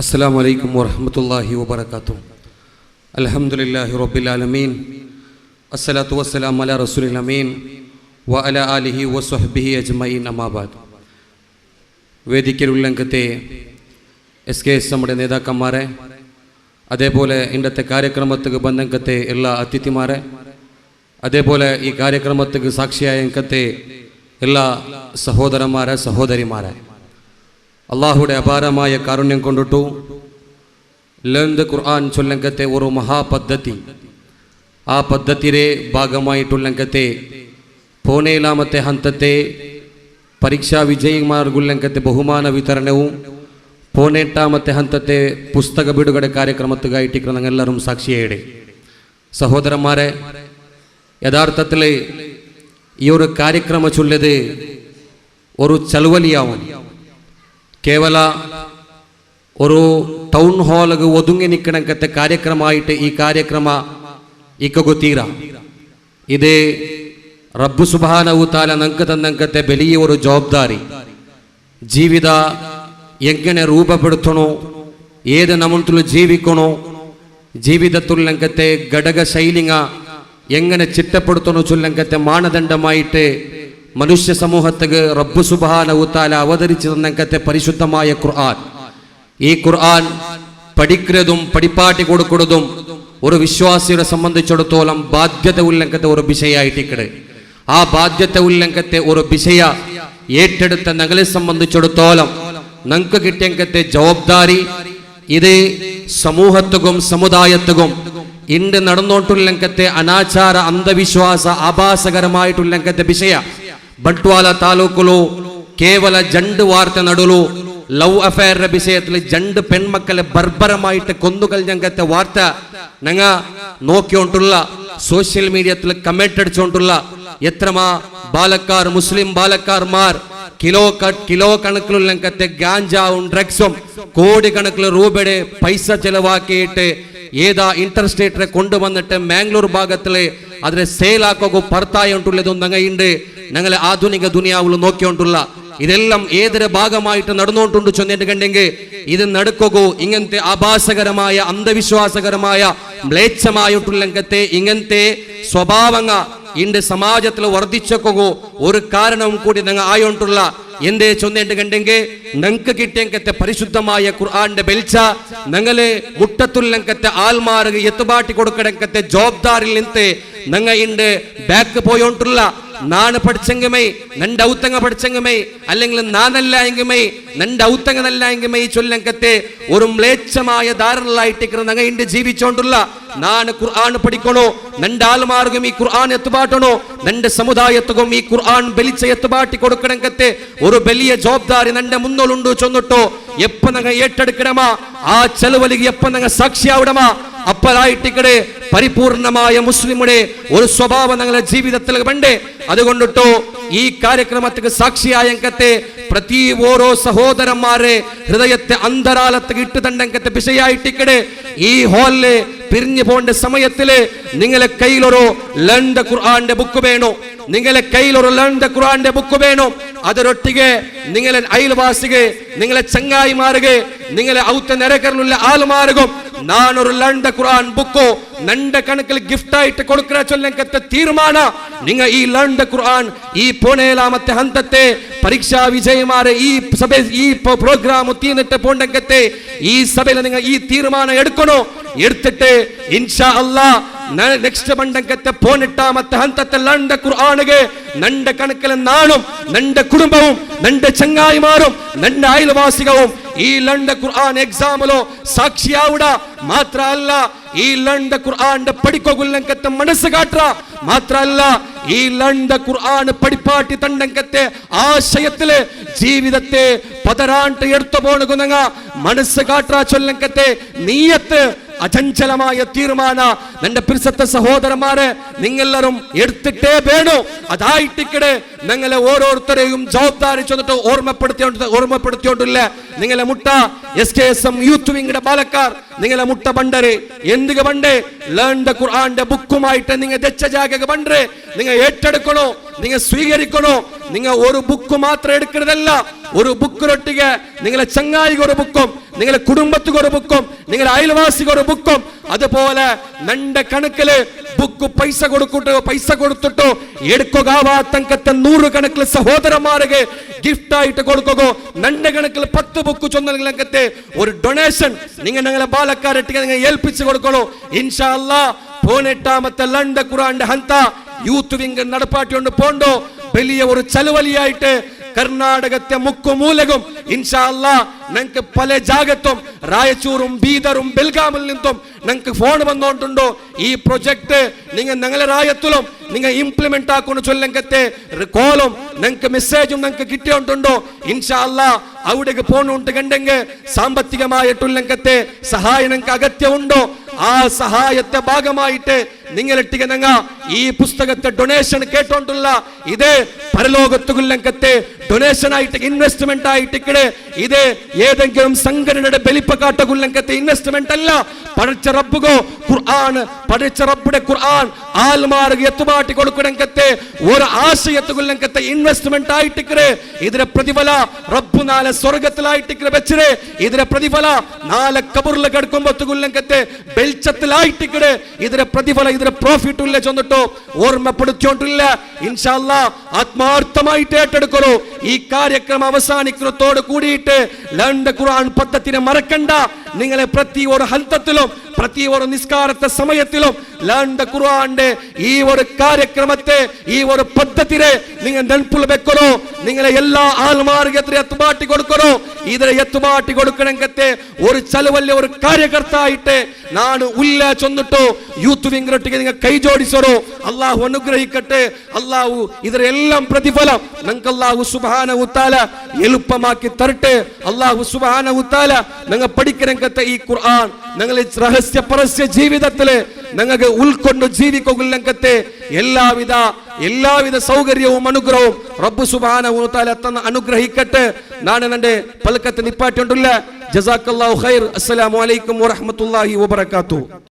അസ്സലാമു അലൈക്കും വറഹ്മത്തുള്ളാഹി വബറകാതുഹു. അൽഹംദുലില്ലാഹി റബ്ബിൽ ആലമീൻ. അസ്സലാത്തു വസ്സലാമു അലാ റസൂലിൽ അമീൻ വ അലാ ആലിഹി വസ്വഹ്ബിഹി അജ്മഈൻ. അമ്മാ ബഅദ്. വേദിക്കലുള്ളങ്കത്തെ SKS നമ്മുടെ നേതാക്കന്മാരെ, അതേപോലെ ഇന്നത്തെ കാര്യക്രമത്തിക്ക് ബന്ധങ്കത്തെ എല്ലാ അതിഥിമാരെ, അതേപോലെ ഈ കാര്യക്രമത്തിക്ക് സാക്ഷിയായ അങ്കത്തെ എല്ലാ സഹോദരന്മാരെ സഹോദരിമാരെ, അള്ളാഹുടെ അപാരമായ കാരുണ്യം കൊണ്ടിട്ടു ലേൺ ദ ഖുർആൻ ചൊല്ലങ്കത്തെ ഒരു മഹാപദ്ധതി, ആ പദ്ധതിയുടെ ഭാഗമായിട്ടുള്ളങ്കത്തെ 17ാമത്തെ ഹന്തത്തെ പരീക്ഷാ വിജയിമാർക്കുള്ളങ്കത്തെ ബഹുമാന വിതരണവും 18ാമത്തെ ഹന്തത്തെ പുസ്തക ಬಿಡುಗಡೆ കാര്യക്രമത്തുകായിട്ട് ഞങ്ങളെല്ലാവരും സാക്ഷിയായിടെ. സഹോദരന്മാരെ, യഥാർത്ഥത്തിൽ ഈ ഒരു ಕಾರ್ಯಕ್ರಮ ചൊല്ലത് ഒരു ചലവലിയാവും. ಕೇವಲ ഒരു ടൗൺ ഹാളിಗೆ ഒതുങ്ങി നിൽക്കണക്കത്തെ ಕಾರ್ಯಕ್ರಮമായിട്ട് ഈ ಕಾರ್ಯಕ್ರಮ ഇക്കಗೊತ್ತೀರ. ഇത് റബ്ബ് സുബ്ഹാനഹു തആല നമുക്ക് തന്നങ്കത്തെ വലിയ ഒരു ജവാബ്ദാരി. ജീവിത എങ്ങനെ രൂപപ്പെടുത്തണോ, ഏത് നമ്മളും ജീവിക്കണോ, ജീവിതത്തുള്ളങ്കത്തെ ഘടക ശൈലിങ്ങ എങ്ങനെ ചിട്ടപ്പെടുത്തണോ ചൊല്ലങ്കത്തെ മാനദണ്ഡമായിട്ട് മനുഷ്യ സമൂഹത്തിന് റബ്ബ് സുബ്ഹാനഹു തആല അവതരിച്ചു തന്നങ്കത്തെ പരിശുദ്ധമായ ഖുർആൻ. ഈ ഖുർആൻ പഠിക്കുന്നതും പഠിപ്പാട്ടി കൊടുക്കുന്നതും ഒരു വിശ്വാസിയെ സംബന്ധിച്ചിടത്തോളം ബാധ്യത ഉല്ലംഘത്തെ ഒരു വിഷയമായിട്ടിക്കട്. ആ ബാധ്യത ഉല്ലംഘത്തെ ഒരു വിഷയ ഏറ്റെടുത്ത ഞങ്ങളെ സംബന്ധിച്ചിടത്തോളം ഞങ്ങൾക്ക് കിട്ടിയങ്കത്തെ ജവാബ്ദാരി ഇത് സമൂഹത്തുക്കും സമുദായത്തുക്കും ഇന്ന് നടന്നോട്ടുള്ളങ്കത്തെ അനാചാര അന്ധവിശ്വാസ ആഭാസകരമായിട്ടുള്ളങ്കത്തെ വിഷയ. ಬಂಟ್ವಾಳ ತಾಲೂಕುಲು ಕೇವಲ ಜಂಡು ವಾರ್ತೆ ನಡುಲು ಲವ್ ಅಫೇರ್ ವಿಷಯದಲ್ಲಿ ಜಂಡು ಪೆಣ್ಮಕ್ಕಳ ಬರ್ಬರಮಾയിട്ട് കൊന്നുകളഞ്ഞങ്കത്തെ വാർത്ത ഞങ്ങ നോക്കിയോണ്ടുള്ള സോഷ്യൽ മീഡിയത്തിൽ കമന്റ് അടിച്ചോണ്ടുള്ള എത്രമാ ബാലക്കാർ മുസ്ലിം ബാലക്കാർമാർ കിലോ കണക്കിലുള്ളങ്കത്തെ ഗാഞ്ചാവും ഡ്രഗ്സും കോടിക്കണക്കിൽ രൂപയുടെ പൈസ ചെലവാക്കിയിട്ട് ഏതാ ഇന്റർസ്റ്റേറ്റിനെ കൊണ്ടുവന്നിട്ട് മാംഗ്ലൂർ ഭാഗത്തില് അതിനെ സേലാക്കോ ഭർത്തായിട്ടുള്ളതും ഞങ്ങളുണ്ട്. ഞങ്ങളെ ആധുനിക ദുനിയാവിൽ നോക്കിയോണ്ടുള്ള ഇതെല്ലാം ഏതൊരു ഭാഗമായിട്ട് നടന്നുകൊണ്ടുണ്ട് ചൊന്നിട്ടുണ്ടെങ്കിൽ ഇത് നടക്കുകയോ ഇങ്ങനത്തെ ആഭാസകരമായ അന്ധവിശ്വാസകരമായ മ്ലേച്ഛമായിട്ടുള്ളങ്കത്തെ ഇങ്ങനത്തെ സ്വഭാവങ്ങ ഇന്റെ സമാജത്തിൽ വർദ്ധിച്ചോ ഒരു കാരണവും കൂടി ഞങ്ങൾ ആയോണ്ടുള്ള എന്തേ ചൊന്നിട്ടുണ്ടെങ്കിൽ ഞങ്ങൾക്ക് കിട്ടിയങ്കത്തെ പരിശുദ്ധമായ ഖുർആന്റെ ബെൽച്ച ഞങ്ങളെ മുട്ടത്തുള്ളങ്കത്തെ ആൽമാർക്ക് എത്തുപാട്ടി കൊടുക്കടങ്കത്തെ ജവാബ്ദാരിൽ നിന്ന് ഞങ്ങൾ ഇണ്ട് ബാക്ക് പോയോണ്ടുള്ള നാണ് പഠിച്ചെങ്കിമേ നന്റെ ഔത്തങ്ങ പഠിച്ചെങ്കിമേ അല്ലെങ്കിൽ നാനല്ല എങ്കിമേ നന്റെ ഔത്തങ്ങനല്ല എങ്കിമേ ചൊല്ലങ്കത്തെ ഒരു മ്ലേച്ഛമായ ധാരണലായിട്ട് ഞങ്ങൾ ഇണ്ട് ജീവിച്ചോണ്ടുള്ള നാണ് ഖുർആൻ പഠിക്കണോ, നന്റെ ആൽമാർഗം ഈ ഖുർആൻ എത്തുപാട്ടണോ, നന്റെ സമുദായത്തും ഈ ഖുർആൻ ബലിച്ച എത്തുപാട്ടി കൊടുക്കണങ്കത്തെ ഒരു വലിയ ജവാബ്ദാരി നന്റെ മുന്നോളുണ്ടു ചൊന്നിട്ടോ എപ്പ ഞങ്ങൾ ഏറ്റെടുക്കണമാ, ആ ചെലവലിക്ക് എപ്പ ഞങ്ങൾ സാക്ഷിയാവിടമാ, അപ്പലായിട്ടിക്കടെ പരിപൂർണമായ മുസ്ലിമുടെ ഒരു സ്വഭാവം ഞങ്ങളുടെ ജീവിതത്തിൽ വേണ്ടേ. അതുകൊണ്ടിട്ടോ ഈ കാര്യക്രമത്തിന് സാക്ഷിയായങ്കത്തെ പ്രതി ഓരോ സഹോദരന്മാരെ ഹൃദയത്തെ അന്തരാളത്ത് ഇട്ടുതണ്ടങ്കത്തെ വിഷയായിട്ടിക്കടെ ഈ ഹാളില് പിരിഞ്ഞു പോണ്ട സമയത്തില് നിങ്ങളെ കയ്യിലൊരു ലേൺ ദ ഖുർആന്റെ ബുക്ക് വേണോ, നിങ്ങളെ കയ്യിലൊരു ലേൺ ദ ഖുർആന്റെ ബുക്ക് വേണോ. ಅದರೊಟ್ಟಿಗೆ നിങ്ങളെ അയൽവാസിಗೆ നിങ്ങളെ ചങ്ങായിമാർക്ക് നിങ്ങളെ ഔത്ത നിരക്കറിലുള്ള ആൾമാർക്കും നാനൊരു ലേൺ ദ ഖുർആൻ ബുക്കോ നന്റെ കണക്കിൽ ഗിഫ്റ്റ് ആയിട്ട് കൊടുക്കുന്ന ചൊല്ലങ്കത്തെ തീരുമാന നിങ്ങൾ ഈ ലേൺ ദ ഖുർആൻ ഈ 17ാമത്തെ ഹന്തത്തെ പരീക്ഷാ വിജയമാരെ ഈ സഭ ഈ പ്രോഗ്രാം തീർന്നിട്ട് പോണ്ടങ്കത്തെ ഈ സഭയിൽ നിങ്ങൾ ഈ തീരുമാനം എടുക്കണോ. എടുത്തിട്ട് ഇൻഷാ അല്ലാഹ് നെക്സ്റ്റ് ബണ്ടങ്കത്തെ 18ാമത്തെ ഹന്തത്തെ ലേൺ ദ ഖുർആനിಗೆ നന്റെ കണക്കിൽ നാണും നന്റെ കുടുംബവും നന്റെ ചങ്ങായിമാരും നന്റെ അയൽവാസികളും ഈ ലേൺ ദ ഖുർആൻ എക്സാമിലോ സാക്ഷിയാവുക മാത്രമല്ല, ഈ ലേൺ ദ ഖുർആന്റെ പഠിക്കൊല്ലങ്കത്തെ മനസ്സ് കാട്ടുക മാത്രമല്ല, ഈ ലേൺ ദ ഖുർആൻ പഠിപ്പാട്ടി തണ്ടങ്കത്തെ ആശയത്തില് ജീവിതത്തെ പതരാണ്ട് എടുത്തു പോണുകുന്ന മനസ്സ് കാട്ടുക ചൊല്ലങ്കത്തെ നീയത്ത് അചഞ്ചലമായ തീരുമാന നന്റെ പ്രിയപ്പെട്ട സഹോദരന്മാരെ നിങ്ങളെല്ലാവരും എടുത്തിട്ടേ വേണോ. അതായിട്ടിക്കടെ ഞങ്ങളെ ഓരോരുത്തരെയും ജവാബ്ദാരി ചെന്നിട്ട് ഓർമ്മപ്പെടുത്തിയോണ്ടില്ല. നിങ്ങളെ മുട്ട SKSM യൂത്ത് വിങ്ങിന്റെ ബാലക്കാർ നിങ്ങളെ മുട്ട ബണ്ടരെ എന്തിക ബണ്ടേ ലേൺ ദ ഖുർആന്റെ ബുക്കുമായിട്ട് നിങ്ങൾ ദച്ച ജാഗ ബണ്ടരെ നിങ്ങൾ ഏറ്റെടുക്കണോ, നിങ്ങൾ സ്വീകരിക്കണോ. നിങ്ങൾ ഒരു ബുക്ക് മാത്രം എടുക്കുന്നതല്ല, ഒരു ബുക്കിലൊട്ടിಗೆ നിങ്ങളെ ചങ്ങായിക്ക് ഒരു ബുക്കും, നിങ്ങളെ കുടുംബത്തിക്ക് ഒരു ബുക്കും, നിങ്ങളെ അയൽവാസിക്ക് ഒരു ബുക്കും, അതുപോലെ നന്റെ കണക്കില് ബുക്ക് പൈസ കൊടുത്തിട്ടോ എടുക്കുകയാവാത്തങ്കത്തെ 100 കണക്കിൽ സഹോദരന്മാർക്ക് ഗിഫ്റ്റ് ആയിട്ട് കൊടുക്കുക. നന്റെ കണക്കിൽ 10 ബുക്ക് ചൊന്നത്തെ ഒരു ഡൊണേഷൻ നിങ്ങളെ ബാലക്കാരെട്ടിಗೆ നിങ്ങൾ ഏൽപ്പിച്ചു കൊടുക്കണോ. ഇൻഷാ അല്ലാഹ് 18ാമത്തെ ലണ്ട ഖുർആന്റെ ഹന്ത യൂത്ത് വിംഗ് നടപ്പാട്ടിക്കൊണ്ട് പോണ്ടോ. വലിയ ഒരു ചലവലിയായിട്ട് കർണാടകത്തെ മുക്കുമൂലകും ഇൻഷാ അല്ലാഹ് ഞങ്ങൾക്ക് പല ജാഗത്തും റായച്ചൂറും ബീദറും ബെൽഗാമിൽ നിന്നും ഞങ്ങൾക്ക് ഫോൺ വന്നോണ്ടുണ്ടോ. ഈ പ്രൊജക്ട് നിങ്ങൾ ഞങ്ങളെ റായത്തിലും നിങ്ങൾ ഇംപ്ലിമെന്റ് ആക്കുന്നു ചൊല്ലങ്കത്തെ കോളും ഞങ്ങൾക്ക് മെസ്സേജും ഞങ്ങൾക്ക് കിട്ടിയോണ്ടുണ്ടോ. ഇൻഷാ അല്ലാഹ് അവിടേക്ക് പോണുണ്ട് കണ്ടെങ്കിൽ സാമ്പത്തികമായിട്ടുള്ളങ്കത്തെ സഹായം ഞങ്ങൾക്ക് അഗത്യമുണ്ടോ. ആ സഹായത്തെ ഭാഗമായിട്ട് നിങ്ങളിട്ടിക ഞങ്ങ ഈ പുസ്തകത്തെ ഡൊണേഷൻ കേട്ടോണ്ടുള്ള ഇത് പരലോകത്തുകുല്ലങ്കത്തെ ഡൊണേഷൻ ആയിട്ട് ഇൻവെസ്റ്റ്മെന്റ് ആയിട്ട് ഇത് ഏതെങ്കിലും സംഘടനയുടെ ബലിപ്പക്കാട്ടുകുല്ലങ്കത്തെ ഇൻവെസ്റ്റ്മെന്റ് അല്ല. പഠിച്ച റബ്ബുകോ ഖുർആൻ, പഠിച്ച റബ്ബുടെ ഖുർആൻ ആൽമാർക്ക് എത്തുമാട്ടി കൊടുക്കണങ്കത്തെ ഒരു ആശയത്തുകുല്ലങ്കത്തെ ഇൻവെസ്റ്റ്മെന്റ് ആയിട്ട് ഇതിന്റെ പ്രതിഫല റബ്ബു നാളെ സ്വർഗത്തിലായിട്ട് വെച്ചിട്ട് ഇതിന്റെ പ്രതിഫല നാളെ കബറിൽ കിടക്കുമ്പോഴത്തുകുല്ലങ്കത്തെ വെളിച്ചത്തിലായിട്ട് ഇതിന്റെ പ്രതിഫല ഇതിന്റെ പ്രോഫിറ്റ് ഉള്ള ചെന്നിട്ടോ ഓർമ്മപ്പെടുത്തിയോണ്ടില്ല. ഇൻഷാ അല്ലാഹ് ആത്മാർത്ഥമായിട്ട് ഏറ്റെടുക്കണോ. ഈ കാര്യക്രമം അവസാനിക്കുന്നതോട് കൂടിയിട്ട് ലണ്ട ഖുർആൻ പദ്ധതിനെ മറക്കണ്ട. നിങ്ങളെ പ്രതി ഒരു ഹന്തത്തിലും പ്രതി ഒരു നിസ്കാരത്തെ സമയത്തിലും ലണ്ട ഖുർആന്റെ ഈ ഒരു കാര്യക്രമത്തെ ഈ ഒരു പദ്ധതിയെ നിങ്ങൾ നെൻപിൽ വെക്കണോ. നിങ്ങളെ എല്ലാ ആൾമാർക്ക് എത്തുമാട്ടി കൊടുക്കണോ. ഇതിനെ എത്തുമാട്ടി കൊടുക്കണമെങ്കത്തെ ഒരു ചലവല്ല ഒരു കാര്യകർത്തായിട്ട് ನಾನು ಉಲ್ಲ ಚೊಂದಿಟ್ಟು ಯೂತ್ ವಿಂಗ್ರೊಟ್ಟಿಗೆ നിങ്ങൾ ಕೈ ಜೋಡಿಸರು. ಅಲ್ಲಾಹು ಅನುಗ್ರಹಿಕಟ್ಟೆ. ಅಲ್ಲಾಹು ಇದರ ಎಲ್ಲ ಪ್ರತಿಫಲ ನಂಗೆ ಅಲ್ಲಾಹು ಸುಬ್ಹಾನಹು ತಆല ಎಳುപ്പമാക്കി തരട്ടെ. അല്ലാഹു സുബ്ഹാനഹു തആല ഞങ്ങൾ പഠിക്കണങ്കത്തെ ഈ ഖുർആൻ ഞങ്ങളെ രഹസ്യ പരസ്യ ജീവിതത്തിൽ ഞങ്ങൾക്ക് ഉൾക്കൊണ്ട് ജീവിക്കുള്ളങ്കത്തെ എല്ലാവിധ സൗകര്യവും അനുഗ്രഹവും റബ്ബ് സുബ്ഹാനഹു തആല തന്ന അനുഗ്രഹിക്കട്ടെ. ನಾನು ನನ್ನ ಪಲಕത്തെ ನಿಪ್ಪಾಟಿಕೊಂಡಿಲ್ಲ. ജസാക്കല്ലാഹു ഖൈർ. അസ്സലാമു അലൈക്കും വറഹ്മത്തുള്ളാഹി വബറകാതുഹു.